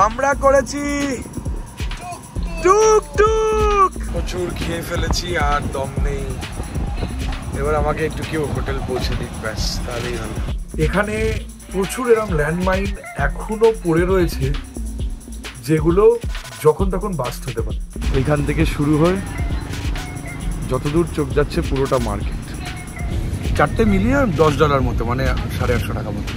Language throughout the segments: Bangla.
আমরা করেছি টুকটুক, প্রচুর খেয়ে ফেলেছি আর দম নেই। এবার আমাকে একটু কেউ হোটেল পৌঁছে দিক, ব্যাস তাহলেই হলো। এখানে প্রচুর এরকম ল্যান্ডমাইন এখনো পড়ে রয়েছে, যেগুলো যখন তখন বাস্ট হতে পারে। এখান থেকে শুরু হয়ে যতদূর চোখ যাচ্ছে পুরোটা মার্কেট। চারটে মিলিয়ে $10 মতো, মানে $850 টাকা মতো।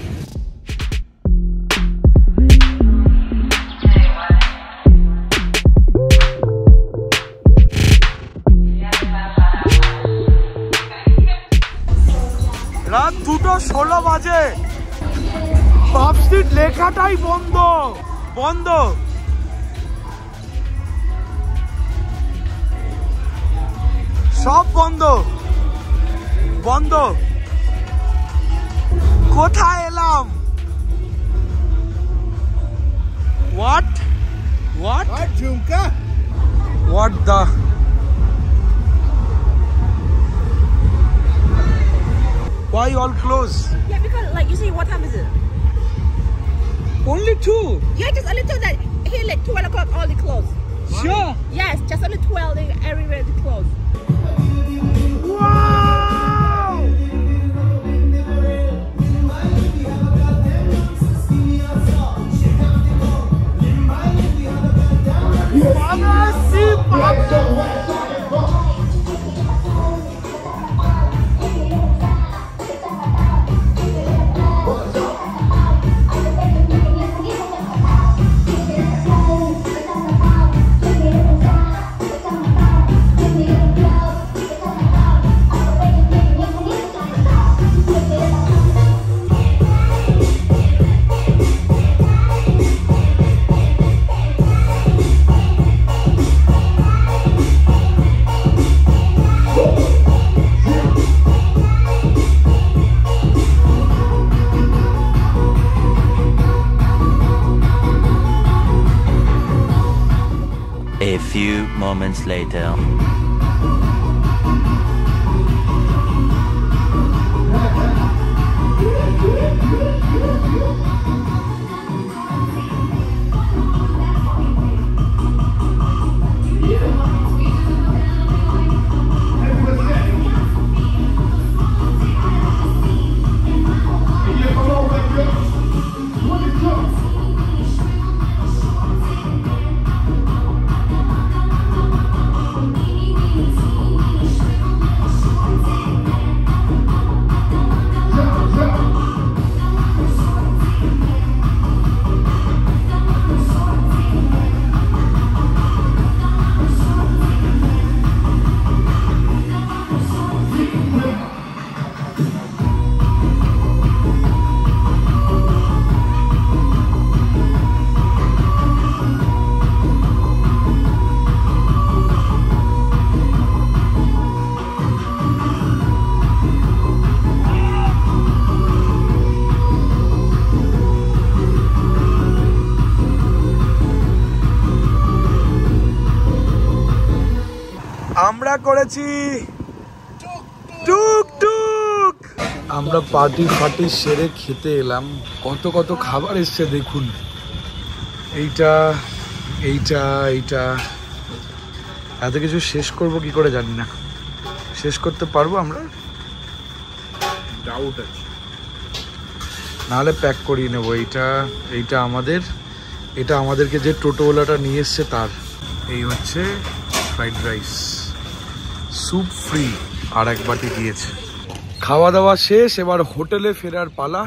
রাত 2:16 বাজে, পাব স্ট্রিট লেখাটাই বন্ধ বন্ধ। সব বন্ধ বন্ধ। কোথায় এলাম? What? Jhumka? What the? Why all closed? Yeah, because like you see, what time is it? Only 2. Yeah, just only 2. That here like 12 o'clock, all the closed. Sure. Yes, just only 12. Everywhere they closed. Wow! A few moments later. আমরা করেছি টুকটুক। আমরা পার্টি সেরে খেতে এলাম। কত কত খাবার এসছে দেখুন। এইটা এইটা এইটা এত কিছু শেষ করব কি করে জানি না। শেষ করতে পারবো আমরা? ডাউট আছে, নাহলে প্যাক করিয়ে নেবো। এইটা আমাদেরকে যে টোটোওয়ালাটা নিয়ে এসছে তার। এই হচ্ছে ফ্রাইড রাইস, স্যুপ ফ্রি, আর এক বাটি দিয়েছে। খাওয়া দাওয়া শেষ, এবার হোটেলে ফেরার পালা।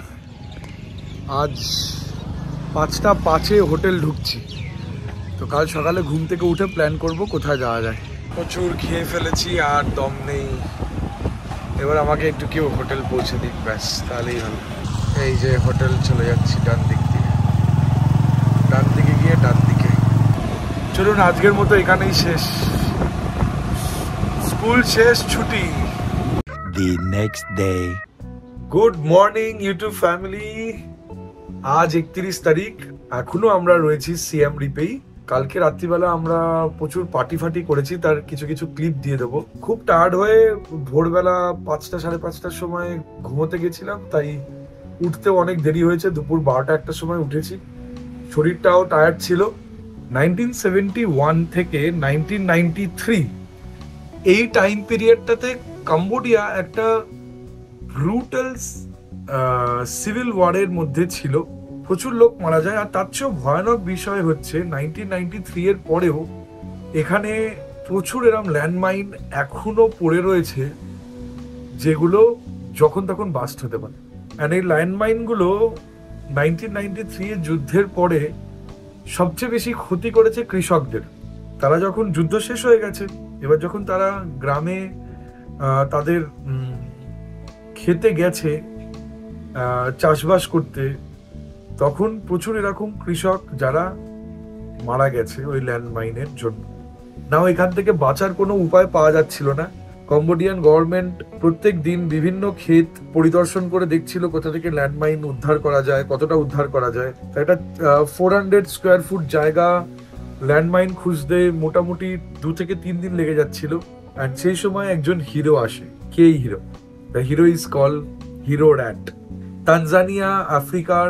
আজ 5টা 5-এ হোটেল ঢুকছি, তো কাল সকালে ঘুম থেকে উঠে প্ল্যান করব কোথায় যাওয়া যায়। প্রচুর খেয়ে ফেলেছি আর দম নেই। এবার আমাকে একটু কেউ হোটেল পৌঁছে দিক, ব্যাস তাহলেই হলো। এই যে হোটেল চলে যাচ্ছি ডান দিক দিয়ে, ডান দিকে গিয়ে ডান দিকে। চলুন আজকের মতো এখানেই শেষ। স্কুল শেষ, ছুটি। The next day. Good morning YouTube family. আজ 31 তারিখ, এখনো আমরা রয়েছি সিএম রিপেই। কালকে রাত্রিবেলা আমরা প্রচুর পার্টি ফাটি করেছি, তার কিছু কিছু ক্লিপ দিয়ে দেবো। খুব টায়ার্ড হয়ে ভোরবেলা 5টা 5:30টার সময় ঘুমোতে গেছিলাম, তাই উঠতেও অনেক দেরি হয়েছে। দুপুর 12টা 1টার সময় উঠেছি, শরীরটাও টায়ার্ড ছিল। 1971 থেকে 1993 এই টাইম পিরিয়ডটাতে কম্বোডিয়া একটা ব্রুটাল সিভিল ওয়ারের মধ্যে ছিল, প্রচুর লোক মারা যায়। আর তার চেয়েও ভয়ানক বিষয় হচ্ছে 1993 এর পরেও এখানে প্রচুর এরম ল্যান্ডমাইন এখনো পড়ে রয়েছে, যেগুলো যখন তখন বাস্ট হতে পারে। আর এই ল্যান্ডমাইনগুলো 1993 এর যুদ্ধের পরে সবচেয়ে বেশি ক্ষতি করেছে কৃষকদের। তারা যখন যুদ্ধ শেষ হয়ে গেছে, এবার যখন তারা গ্রামে তাদের খেতে গেছে চাষবাস করতে, তখন প্রচুর এরকম কৃষক যারা মারা গেছে ওই ল্যান্ডমাইনের জন্য। নাও এখান থেকে বাঁচার কোনো উপায় পাওয়া যাচ্ছিল না। কম্বোডিয়ান গভর্নমেন্ট প্রত্যেক দিন বিভিন্ন ক্ষেত পরিদর্শন করে দেখছিল কোথা থেকে ল্যান্ডমাইন উদ্ধার করা যায়, কতটা উদ্ধার করা যায়। একটা 400 স্কোয়ার ফুট জায়গা ল্যান্ডমাইন খুঁজতে মোটামুটি 2 থেকে 3 দিন লেগে যাচ্ছিল। আর সেই সময় একজন হিরো আসে। কে এই hero? The hero is call hero rat. Tanzania আফ্রিকার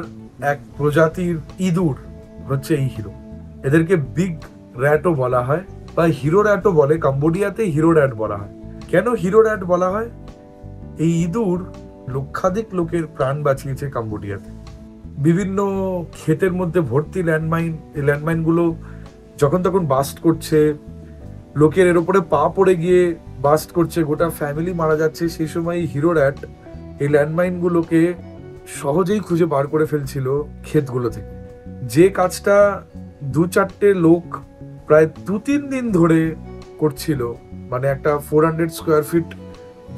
এক প্রজাতির ইঁদুর হচ্ছে এই হিরো। এদেরকে বিগ র্যাটও বলা হয় বা হিরো র্যাটও বলে। কম্বোডিয়াতে হিরো র্যাট বলা হয়। কেন হিরো র্যাট বলা হয়? এই ইঁদুর লক্ষাধিক লোকের প্রাণ বাঁচিয়েছে কম্বোডিয়াতে। বিভিন্ন ক্ষেতের মধ্যে ভর্তি ল্যান্ডমাইন। এই ল্যান্ডমাইনগুলো যখন তখন বাস্ট করছে, লোকের এর উপরে পা পড়ে গিয়ে বাস্ট করছে, গোটা ফ্যামিলি মারা যাচ্ছে। সেই সময় হিরো র্যাট এই ল্যান্ডমাইনগুলোকে সহজেই খুঁজে বার করে ফেলছিল ক্ষেতগুলো থেকে। যে কাজটা 2-4টে লোক প্রায় 2-3 দিন ধরে করছিল, মানে একটা 400 স্কোয়ার ফিট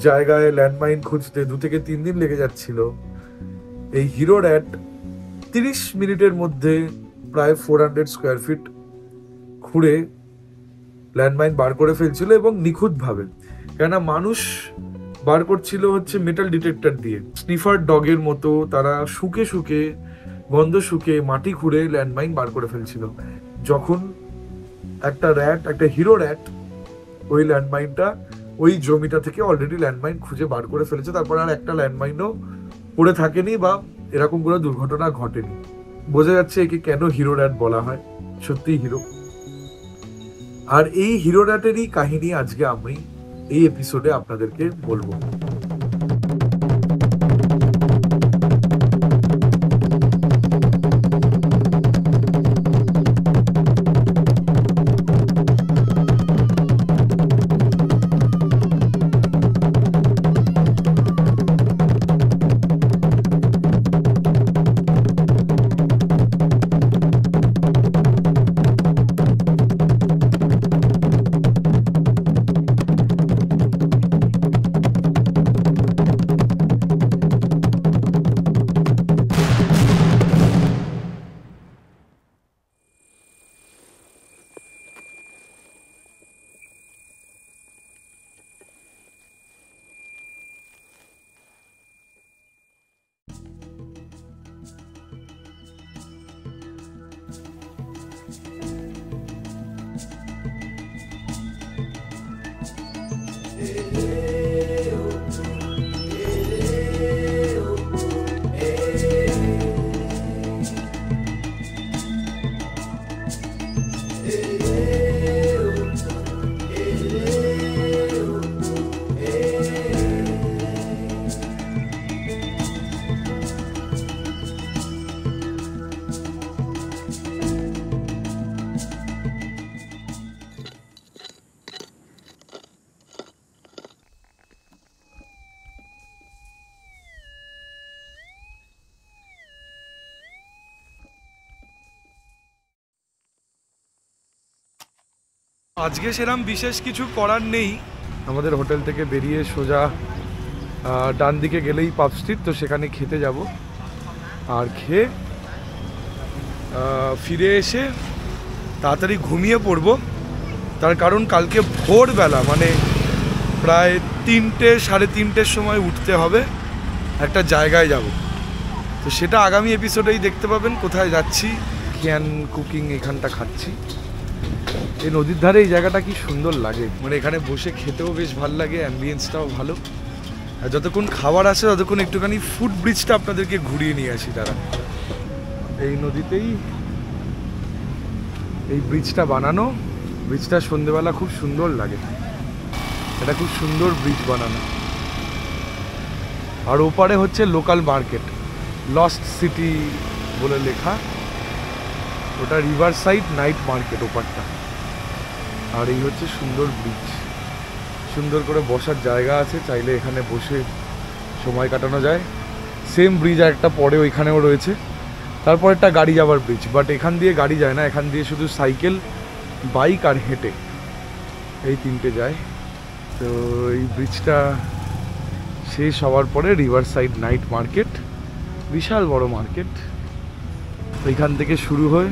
জায়গায় ল্যান্ডমাইন খুঁজতে 2 থেকে 3 দিন লেগে যাচ্ছিল, এই হিরো র্যাট 30 মিনিটের মধ্যে প্রায় 400 স্কোয়ার ফিট খুঁড়ে ল্যান্ডমাইন বার করে ফেলছিল, এবং নিখুঁতভাবে। কেননা মানুষ বার করছিল হচ্ছে মেটাল ডিটেক্টর দিয়ে, স্নিফার ডগের মতো তারা শুকে শুকে গন্ধ শুকে মাটি খুঁড়ে ল্যান্ডমাইন বার করে ফেলছিল। যখন একটা হিরো র্যাট ওই ল্যান্ডমাইনটা ওই জমিটা থেকে অলরেডি ল্যান্ডমাইন খুঁজে বার করে ফেলেছে, তারপর আর একটা ল্যান্ডমাইনও পড়ে থাকেনি বা এরকম কোনো দুর্ঘটনা ঘটেনি। বোঝা যাচ্ছে একে কেন হিরো র্যাট বলা হয়। সত্যি হিরো। আর এই হিরো র্যাটেরই কাহিনী আজকে আমি এই এপিসোডে আপনাদেরকে বলবো। আজকে সেরকম বিশেষ কিছু করার নেই। আমাদের হোটেল থেকে বেরিয়ে সোজা ডান দিকে গেলেই পাব স্ট্রিট, তো সেখানে খেতে যাব। আর খেয়ে ফিরে এসে তাড়াতাড়ি ঘুমিয়ে পড়ব। তার কারণ কালকে ভোরবেলা মানে প্রায় 3টে 3:30টের সময় উঠতে হবে, একটা জায়গায় যাব। তো সেটা আগামী এপিসোডেই দেখতে পাবেন। কোথায় যাচ্ছি, ক্যান কুকিং এখানটা খাচ্ছি। এই নদীর ধারে এই জায়গাটা কি সুন্দর লাগে, মানে এখানে বসে খেতেও বেশ ভালো লাগে, অ্যাম্বিয়েন্সটাও ভালো। আর যতক্ষণ খাবার আসে ততক্ষণ একটুখানি ফুট ব্রিজটা আপনাদেরকে ঘুরিয়ে নিয়ে আসি। তারা এই নদীতেই এই ব্রিজটা বানানো, ব্রিজটা সন্ধ্যেবেলা খুব সুন্দর লাগে, এটা খুব সুন্দর ব্রিজ বানানো। আর ওপারে হচ্ছে লোকাল মার্কেট, লস্ট সিটি বলে লেখা, ওটা রিভার সাইড নাইট মার্কেট ওপারটা। আর এই হচ্ছে সুন্দর ব্রিজ, সুন্দর করে বসার জায়গা আছে, চাইলে এখানে বসে সময় কাটানো যায়। সেম ব্রিজ একটা পরে ওইখানেও রয়েছে, তারপর একটা গাড়ি যাওয়ার ব্রিজ, বাট এখান দিয়ে গাড়ি যায় না, এখান দিয়ে শুধু সাইকেল, বাইক আর হেঁটে এই তিনটে যায়। তো এই ব্রিজটা শেষ হওয়ার পরে রিভার সাইড নাইট মার্কেট, বিশাল বড় মার্কেট। এইখান থেকে শুরু হয়ে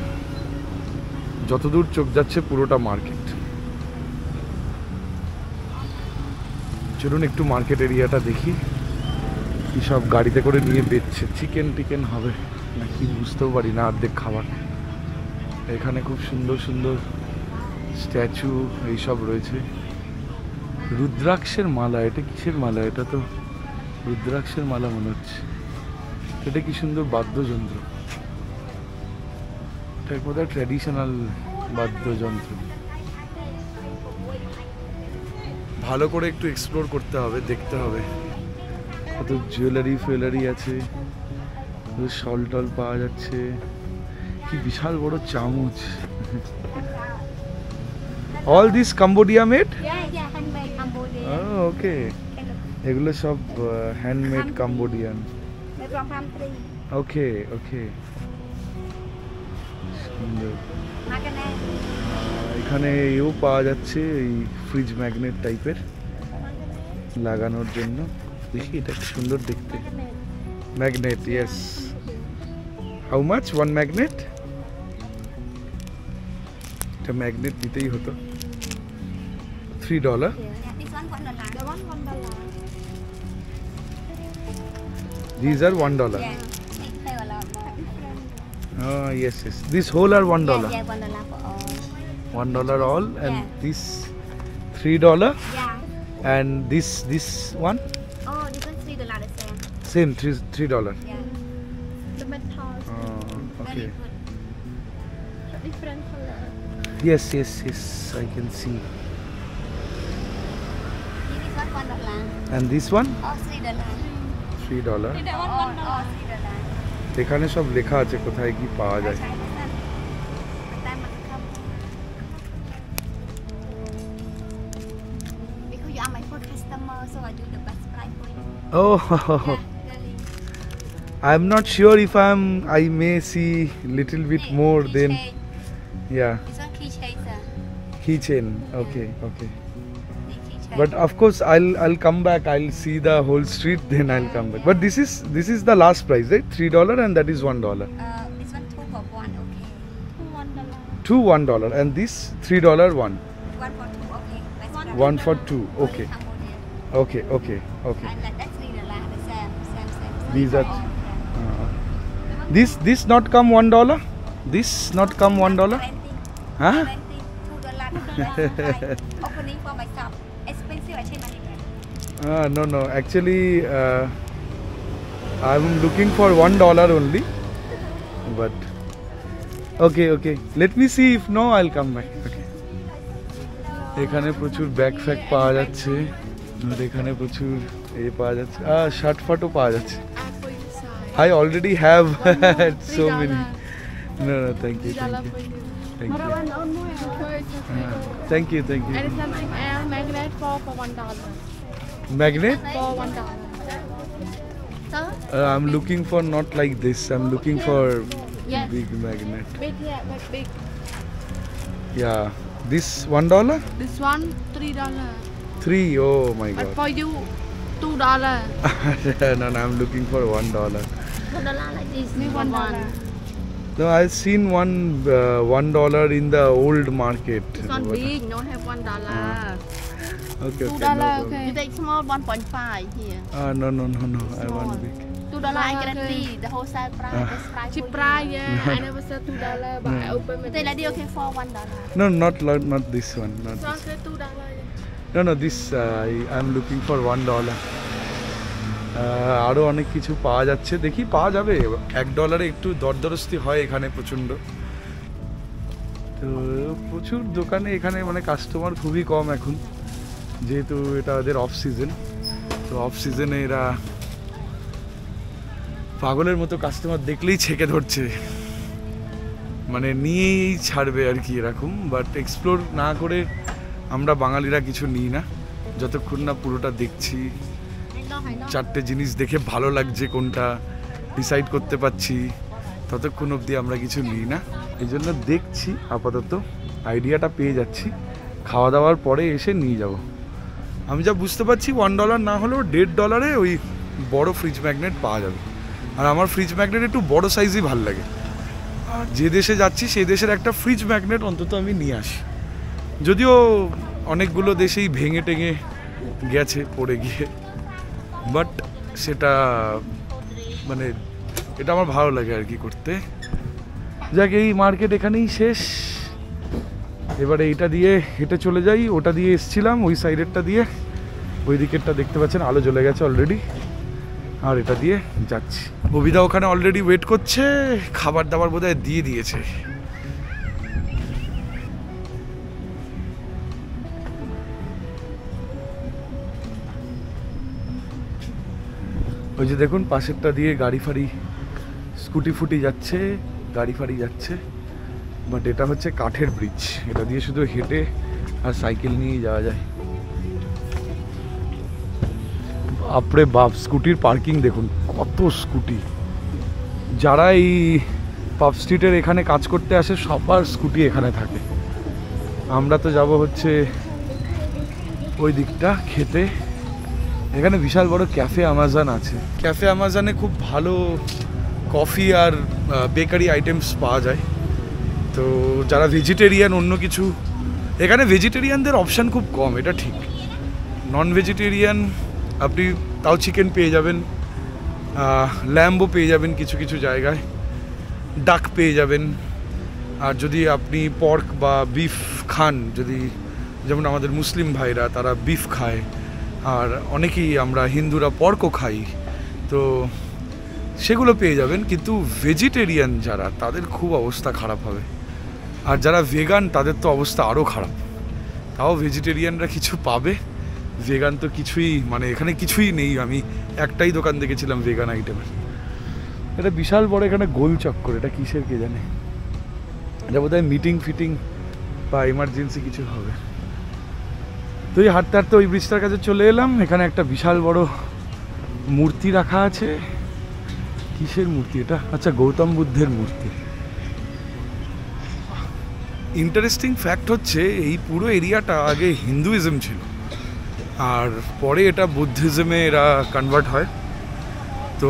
যতদূর চোখ যাচ্ছে পুরোটা মার্কেট। চলুন একটু মার্কেট এরিয়াটা দেখি, কি সব গাড়িতে করে নিয়ে বেচছে, চিকেন টিকেন হবে নাকি বুঝতেও পারি না, অর্ধেক খাবার। এখানে খুব সুন্দর সুন্দর স্ট্যাচু এইসব রয়েছে। রুদ্রাক্ষের মালা, এটা কিসের মালা? এটা তো রুদ্রাক্ষের মালা মনে হচ্ছে। এটা কি সুন্দর বাদ্যযন্ত্র, এটা বোধহয় ট্র্যাডিশনাল বাদ্যযন্ত্র। ভালো করে একটু এক্সপ্লোর করতে হবে, দেখতে হবে। কত জুয়েলারি ফুয়েলারি আছে, শল টল পাওয়া যাচ্ছে। কি বিশাল বড় চামচ। All this Cambodia made? Yeah, handmade Cambodia. ওকে, এগুলো সব handmade Cambodian. They're from country. ওকে ওকে, সুন্দর। Magnet. এখানে এও পাওয়া যাচ্ছে, এই ফ্রিজ ম্যাগনেট টাইপের লাগানোর জন্য। দেখি এটা কি সুন্দর দেখতে, magnet. Yes, how much one magnet? এটা ম্যাগনেট দিতেই হতো। $3। Yeah, this one $1. The one $1. These are $1. Yeah, they pay a lot more. Oh yes yes, this whole are $1. Yeah, yeah, $1 for all. $1 all, and Yeah. this $3, Yeah. and this one Oh, this one $3 the same. same $3. Yeah. The metal Okay. Very good. different color. Yes yes yes, I can see. This one $1. And this one Oh, $3. $3. That one Oh, $1. $3. এখানে সব লেখা আছে কোথায় কি পাওয়া যায়। Try this one. But time must come. Because you are my first customer, so I do the best price for you. Oh, Yeah, really. I'm not sure if I may see little bit Hey, more than, keychain. yeah, This one keychain, sir. keychain. Okay okay, The keychain. but of course I'll come back, I'll see the whole street, then I'll come back. But this is the last price, right? $3, and that is $1. This one 2 for 1, okay. $1. Two $1, and this $3 one. 1 for 2, okay. Best price. 1 for 2. Okay Cambodia. okay okay okay. And like that's $3, the same. These are- Yeah. This not come $1? This not come $1? Huh? $2. Opening for myself. Expensive, I change my name. No, actually I'm looking for $1 only, but okay, let me see, if no I'll come back. Okay. এখানে প্রচুর ব্যাগ ফ্যাগ পাওয়া যাচ্ছে, আর এখানে প্রচুর পাওয়া যাচ্ছে, শার্ট ফাটও পাওয়া যাচ্ছে। I already have so many. No, thank you. Thank you. And something else, magnet for $1. Magnet? For $1. I'm looking for not like this. I'm looking for Yes. big magnet. Big, yeah, but big. Yeah. This $1? This one $3. 3. Oh my But god. for you, $2. No, I'm looking for $1. $1 like this. This $1. No, I've seen $1 in the old market. This one big, don't have $1. Okay. $2, No problem. okay. You take small 1.5 here. No. I Small. want big. $2 I guarantee the wholesale price best price Cheap price, yeah. I never said $2, but I open my. They let you okay for $1. No, not this one. Not So I this. said $2. No, this I'm looking for $1. আরও অনেক কিছু পাওয়া যাচ্ছে, দেখি পাওয়া যাবে। $1 একটু দরদরস্তি হয় এখানে প্রচণ্ড, তো প্রচুর দোকানে এখানে মানে কাস্টমার খুবই কম এখন, যেহেতু এটা ওদের অফ সিজন। তো অফ সিজনে এরা পাগলের মতো কাস্টমার দেখলেই ছেঁকে ধরছে, মানে নিয়েই ছাড়বে আর কি এরকম। বাট এক্সপ্লোর না করে আমরা বাঙালিরা কিছু নিই না, যতক্ষণ না পুরোটা দেখছি, চারটে জিনিস দেখে ভালো লাগছে কোনটা ডিসাইড করতে পারছি, ততক্ষণ অবধি আমরা কিছু নিই না। এই জন্য দেখছি, আপাতত আইডিয়াটা পেয়ে যাচ্ছি, খাওয়া দাওয়ার পরে এসে নিয়ে যাব। আমি যা বুঝতে পারছি $1 না হলেও $1.50 ওই বড় ফ্রিজ ম্যাগনেট পাওয়া যাবে। আর আমার ফ্রিজ ম্যাগনেট একটু বড় সাইজই ভাল লাগে, আর যে দেশে যাচ্ছি সেই দেশের একটা ফ্রিজ ম্যাগনেট অন্তত আমি নিয়ে আসি। যদিও অনেকগুলো দেশেই ভেঙে টেঙে গেছে পড়ে গিয়ে, বাট সেটা মানে এটা আমার ভালো লাগে আর কি করতে। যাক, এই মার্কেট এখানেই শেষ। এবারে এইটা দিয়ে হেঁটে চলে যাই, ওটা দিয়ে এসছিলাম ওই সাইডেরটা দিয়ে, ওই দিকেরটা দেখতে পাচ্ছেন আলো জ্বলে গেছে অলরেডি, আর এটা দিয়ে যাচ্ছি। অভিদা ওখানে অলরেডি ওয়েট করছে, খাবার দাবার বোধহয় দিয়ে দিয়েছে। ওই যে দেখুন পাশেরটা দিয়ে গাড়ি ফাড়ি স্কুটি ফুটি যাচ্ছে, গাড়ি ফাড়ি যাচ্ছে, বাট এটা হচ্ছে কাঠের ব্রিজ, এটা দিয়ে শুধু হেঁটে আর সাইকেল নিয়েই যাওয়া যায়। বাপরে বাপ, স্কুটির পার্কিং দেখুন, কত স্কুটি। যারা এই পাব স্ট্রিটের এখানে কাজ করতে আসে সবার স্কুটি এখানে থাকে। আমরা তো যাব হচ্ছে ওই দিকটা খেতে। এখানে বিশাল বড় ক্যাফে আমাজন আছে, ক্যাফে আমাজনে খুব ভালো কফি আর বেকারি আইটেমস পাওয়া যায়। তো যারা ভেজিটেরিয়ান, অন্য কিছু, এখানে ভেজিটেরিয়ানদের অপশান খুব কম, এটা ঠিক। নন ভেজিটেরিয়ান আপনি তাও চিকেন পেয়ে যাবেন, ল্যাম্বও পেয়ে যাবেন কিছু কিছু জায়গায়, ডাক পেয়ে যাবেন। আর যদি আপনি পর্ক বা বিফ খান, যদি যেমন আমাদের মুসলিম ভাইরা তারা বিফ খায়, আর অনেকেই আমরা হিন্দুরা পর্কও খাই, তো সেগুলো পেয়ে যাবেন। কিন্তু ভেজিটেরিয়ান যারা, তাদের খুব অবস্থা খারাপ হবে। আর যারা ভেগান তাদের তো অবস্থা আরও খারাপ। তাও ভেজিটেরিয়ানরা কিছু পাবে, ভেগান তো কিছুই, মানে এখানে কিছুই নেই। আমি একটাই দোকান দেখেছিলাম ভেগান আইটেমের। এটা বিশাল বড় এখানে গোল চক্কর, এটা কিসের কে জানে, এটা বোধহয় মিটিং ফিটিং বা এমার্জেন্সি কিছু হবে। তো এই হাঁটতে হাঁটতে ওই ব্রিজটার কাছে চলে এলাম। এখানে একটা বিশাল বড় মূর্তি রাখা আছে। কিসের মূর্তি এটা? আচ্ছা, গৌতম বুদ্ধের মূর্তি। ইন্টারেস্টিং ফ্যাক্ট হচ্ছে এই পুরো এরিয়াটা আগে হিন্দুইজম ছিল, আর পরে এটা বুদ্ধিজমে এরা কনভার্ট হয়। তো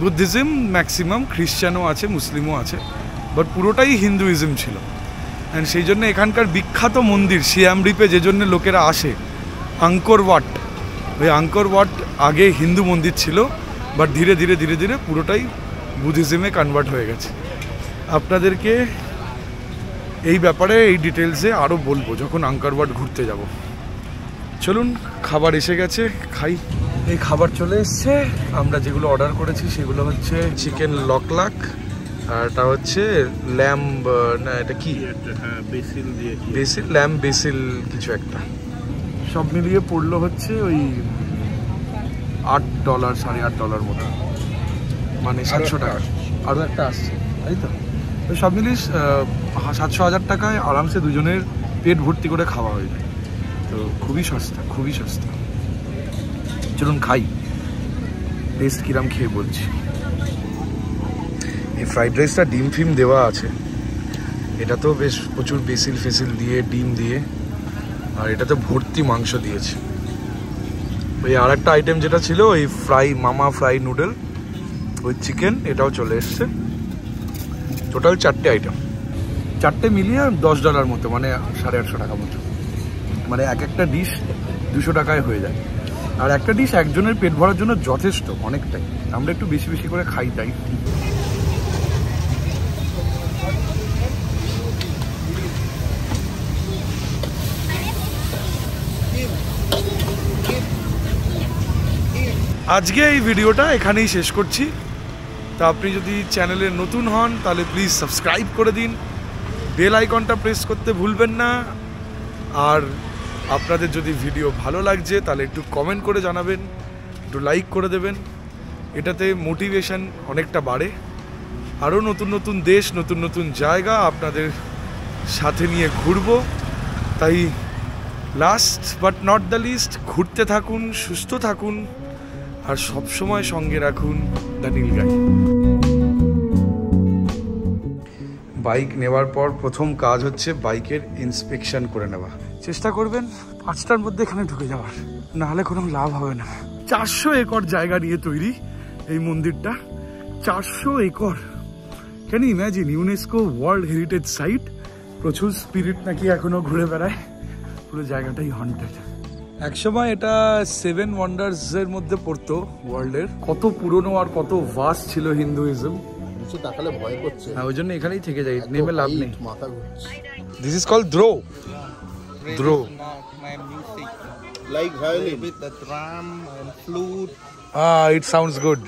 বুদ্ধিজম ম্যাক্সিমাম, খ্রিশ্চানও আছে, মুসলিমও আছে, বাট পুরোটাই হিন্দুইজম ছিল। অ্যান্ড সেই জন্য এখানকার বিখ্যাত মন্দির সিয়াম রিপে যে জন্য লোকেরা আসে, আঙ্কর ওয়াট, ওই আঙ্কর ওয়াট আগে হিন্দু মন্দির ছিল, বাট ধীরে ধীরে ধীরে ধীরে পুরোটাই বুদ্ধিজমে কনভার্ট হয়ে গেছে। আপনাদেরকে এই ব্যাপারে এই ডিটেলসে আরও বলবো যখন আঙ্কর ওয়াট ঘুরতে যাব। চলুন, খাবার এসে গেছে, খাই। এই খাবার চলে এসছে। আমরা যেগুলো অর্ডার করেছি সেগুলো হচ্ছে চিকেন লকলাক, আর এটা হচ্ছে ল্যাম্ব, না এটা কি বেসিল দিয়ে, বেসিল ল্যাম্ব বেসিল কিছু একটা। সব মিলিয়ে পড়লো হচ্ছে ওই $8, $8.5 মতো, মানে 700 টাকা। আরও একটা আসছে, তাই তো? সব মিলিয়ে 700-1000 টাকায় আরামসে দুজনের পেট ভর্তি করে খাওয়া হয়ে যায়। তো খুবই সস্তা, খুবই সস্তা। চলুন খাই, টেস্ট কিরাম খেয়ে বলছি। এই ফ্রাইড রাইসটা ডিম ফিম দেওয়া আছে, এটা তো বেশ প্রচুর বেসিল ফেসিল দিয়ে, ডিম দিয়ে, আর এটা তো ভর্তি মাংস দিয়েছে। ওই আর একটা আইটেম যেটা ছিল ওই ফ্রাই, মামা ফ্রাই নুডল, ওই চিকেন, এটাও চলে এসছে। টোটাল 4টে আইটেম, 4টে মিলিয়ে $10 মতো, মানে 850 টাকা মতো। মানে এক একটা ডিশ 200 টাকায় হয়ে যায়। আর একটা ডিশ একজনের পেট ভরার জন্য যথেষ্ট, অনেকটাই। আমরা একটু বেশি বেশি করে খাই তাই। আজকে এই ভিডিওটা এখানেই শেষ করছি। তা আপনি যদি চ্যানেলে নতুন হন তাহলে প্লিজ সাবস্ক্রাইব করে দিন, বেল আইকনটা প্রেস করতে ভুলবেন না। আর আপনাদের যদি ভিডিও ভালো লাগছে তাহলে একটু কমেন্ট করে জানাবেন, একটু লাইক করে দেবেন, এটাতে মোটিভেশন অনেকটা বাড়ে। আরও নতুন নতুন দেশ, নতুন নতুন জায়গা আপনাদের সাথে নিয়ে ঘুরবো। তাই last but not the least, ঘুরতে থাকুন, সুস্থ থাকুন, আর সবসময় সঙ্গে রাখুন দ্য নীল গাই। বাইক নেওয়ার পর প্রথম কাজ হচ্ছে বাইকের ইন্সপেকশন করে নেওয়া। চেষ্টা করবেন 5টার মধ্যে এখানে ঢুকে যাওয়ার, নাহলে কোনো লাভ হবে না। 400 একর জায়গা নিয়ে তৈরি এই মন্দিরটা, 400 একর। Can you imagine? UNESCO world heritage site, প্রচুর স্পিরিট নাকি এখনো ঘুরে বেড়ায়, পুরো জায়গাটাই হন্টেড। একসময় এটা 7 ওয়ান্ডার্স এর মধ্যে পড়তো ওয়ার্ল্ডের। কত পুরনো আর কত ভাস্ট ছিল হিন্দুইজম। তাকালে ভয় করছে, হ্যাঁ, ওই জন্য এখানেই থেকে যাই, নেমে লাভ নেই। মাথা ঘুরছে। দিস ইজ কল্ড দ্রো। দ্রো Like violin with the drum and flute. it sounds good.